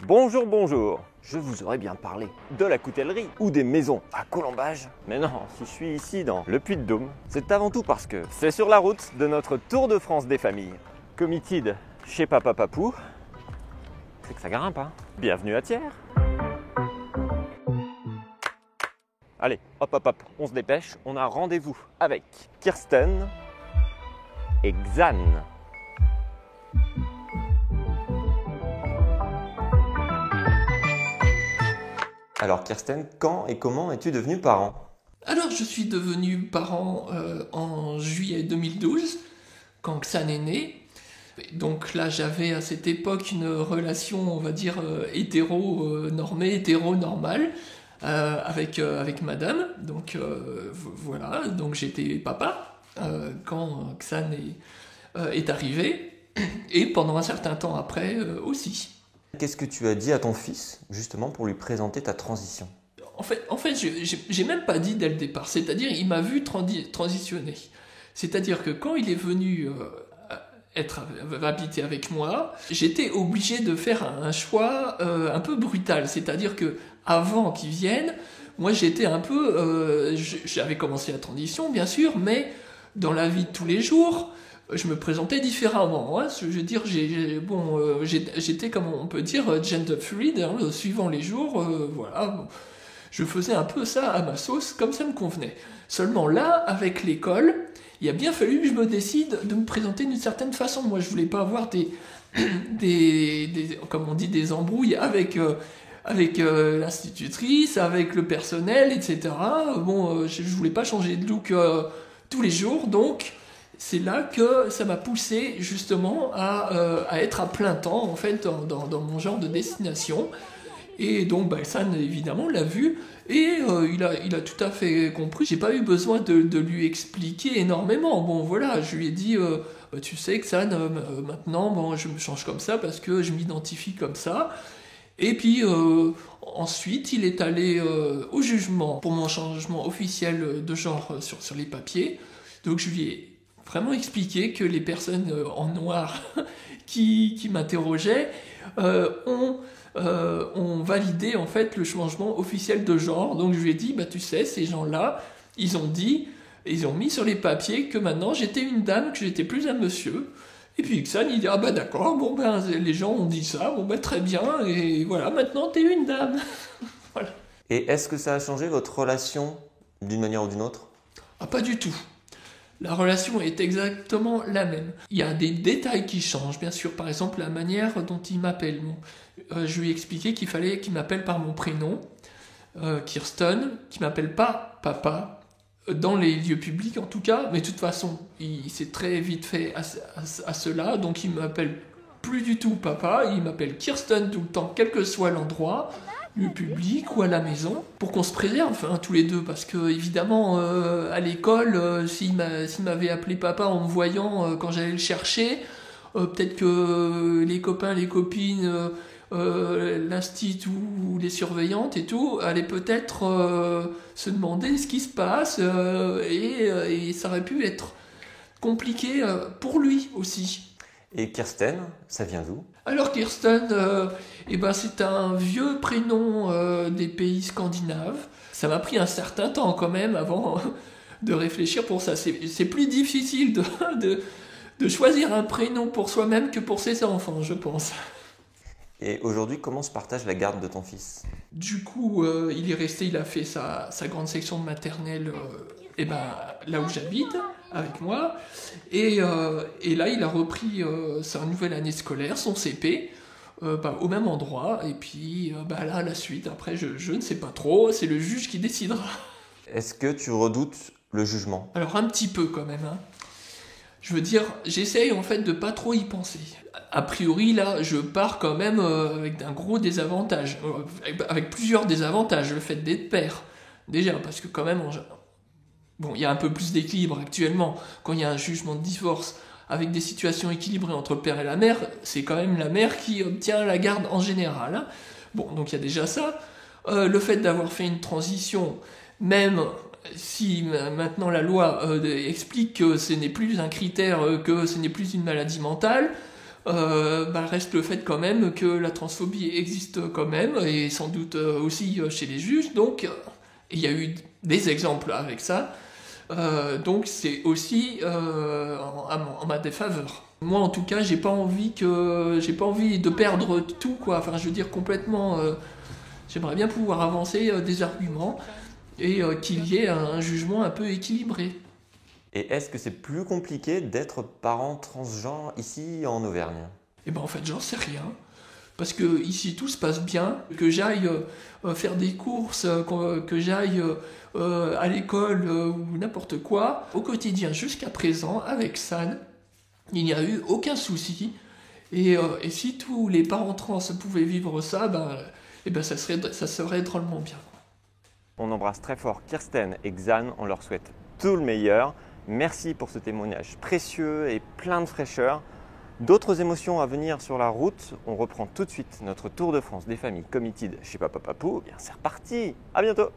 Bonjour, bonjour. Je vous aurais bien parlé de la coutellerie ou des maisons à colombage. Mais non, si je suis ici dans le Puy-de-Dôme, c'est avant tout parce que c'est sur la route de notre Tour de France des familles. Committed chez Papa Papou, c'est que ça grimpe, hein. Bienvenue à Thiers. Allez, hop hop hop, on se dépêche. On a rendez-vous avec Kirsten et Xan. Alors Kirsten, quand et comment es-tu devenue parent? Alors, je suis devenu parent en juillet 2012, quand Xan est né. Donc là, j'avais à cette époque une relation, on va dire, hétéro-normée, hétéro-normale, avec madame. Donc voilà, donc j'étais papa quand Xan est arrivé, et pendant un certain temps après aussi. Qu'est-ce que tu as dit à ton fils, justement, pour lui présenter ta transition? En fait, j'ai même pas dit dès le départ. C'est-à-dire, il m'a vu transitionner. C'est-à-dire que quand il est venu habiter avec moi, j'étais obligé de faire un choix un peu brutal. C'est-à-dire que avant qu'il vienne, moi j'étais un peu, j'avais commencé la transition, bien sûr, mais dans la vie de tous les jours, je me présentais différemment. Hein. Je veux dire, j'étais, comme on peut dire, gender fluid, hein, suivant les jours, voilà. Bon. Je faisais un peu ça à ma sauce, comme ça me convenait. Seulement là, avec l'école, il a bien fallu que je me décide de me présenter d'une certaine façon. Moi, je voulais pas avoir comme on dit, des embrouilles avec l'institutrice, avec le personnel, etc. Bon, je voulais pas changer de look tous les jours, donc c'est là que ça m'a poussé justement à être à plein temps en fait dans mon genre de destination. Et donc Xan évidemment l'a vu et il a tout à fait compris. J'ai pas eu besoin de lui expliquer énormément. Bon voilà, je lui ai dit tu sais Xan, maintenant bon, je me change comme ça parce que je m'identifie comme ça. Et puis ensuite il est allé au jugement pour mon changement officiel de genre sur les papiers. Donc je lui ai vraiment expliqué que les personnes en noir qui m'interrogeaient ont validé en fait le changement officiel de genre. Donc je lui ai dit, bah tu sais, ces gens-là, ils ont mis sur les papiers que maintenant j'étais une dame, que j'étais plus un monsieur. Et puis Xan, il dit, ah bah d'accord, bon ben les gens ont dit ça, bon ben très bien, et voilà, maintenant t'es une dame. Voilà. Et est-ce que ça a changé votre relation d'une manière ou d'une autre? Ah pas du tout. La relation est exactement la même. Il y a des détails qui changent, bien sûr. Par exemple, la manière dont il m'appelle. Bon, je lui ai expliqué qu'il fallait qu'il m'appelle par mon prénom, Kirsten, qu'il m'appelle pas papa, dans les lieux publics en tout cas. Mais de toute façon, il s'est très vite fait à cela. Donc il m'appelle plus du tout papa, il m'appelle Kirsten tout le temps, quel que soit l'endroit. Le public ou à la maison, pour qu'on se préserve hein, tous les deux, parce que évidemment à l'école, s'il m'avait appelé papa en me voyant quand j'allais le chercher, peut-être que les copains, les copines, l'instit ou les surveillantes et tout, allaient peut-être se demander ce qui se passe, et ça aurait pu être compliqué pour lui aussi. Et Kirsten, ça vient d'où? Alors Kirsten, c'est un vieux prénom des pays scandinaves. Ça m'a pris un certain temps quand même avant de réfléchir pour ça. C'est plus difficile de choisir un prénom pour soi-même que pour ses enfants, je pense. Et aujourd'hui, comment se partage la garde de ton fils? Du coup, il est resté, il a fait sa grande section de maternelle là où j'habite, avec moi. Et là, il a repris sa nouvelle année scolaire, son CP, au même endroit. Et puis là, la suite, après, je ne sais pas trop, c'est le juge qui décidera. Est-ce que tu redoutes le jugement? Alors, un petit peu quand même. Hein. Je veux dire, j'essaye en fait de pas trop y penser. A priori, là, je pars quand même avec un gros désavantage. Avec plusieurs désavantages, le fait d'être père. Déjà, parce que quand même, bon, il y a un peu plus d'équilibre actuellement. Quand il y a un jugement de divorce avec des situations équilibrées entre le père et la mère, c'est quand même la mère qui obtient la garde en général. Hein. Bon, donc il y a déjà ça. Le fait d'avoir fait une transition, même si maintenant la loi explique que ce n'est plus un critère, que ce n'est plus une maladie mentale, reste le fait quand même que la transphobie existe quand même, et sans doute aussi chez les juges, donc il y a eu des exemples avec ça, donc c'est aussi en ma défaveur. Moi en tout cas j'ai pas envie de perdre tout, quoi. Enfin je veux dire complètement, j'aimerais bien pouvoir avancer des arguments et qu'il y ait un jugement un peu équilibré. Et est-ce que c'est plus compliqué d'être parent transgenre ici en Auvergne? Eh ben en fait j'en sais rien, parce que ici tout se passe bien, que j'aille faire des courses, que j'aille à l'école ou n'importe quoi, au quotidien jusqu'à présent avec San, il n'y a eu aucun souci, et si tous les parents trans pouvaient vivre ça, ça serait drôlement bien. On embrasse très fort Kirsten et Xan, on leur souhaite tout le meilleur. Merci pour ce témoignage précieux et plein de fraîcheur. D'autres émotions à venir sur la route. On reprend tout de suite notre Tour de France des familles committed chez Papa Papou. Bien, c'est reparti. À bientôt.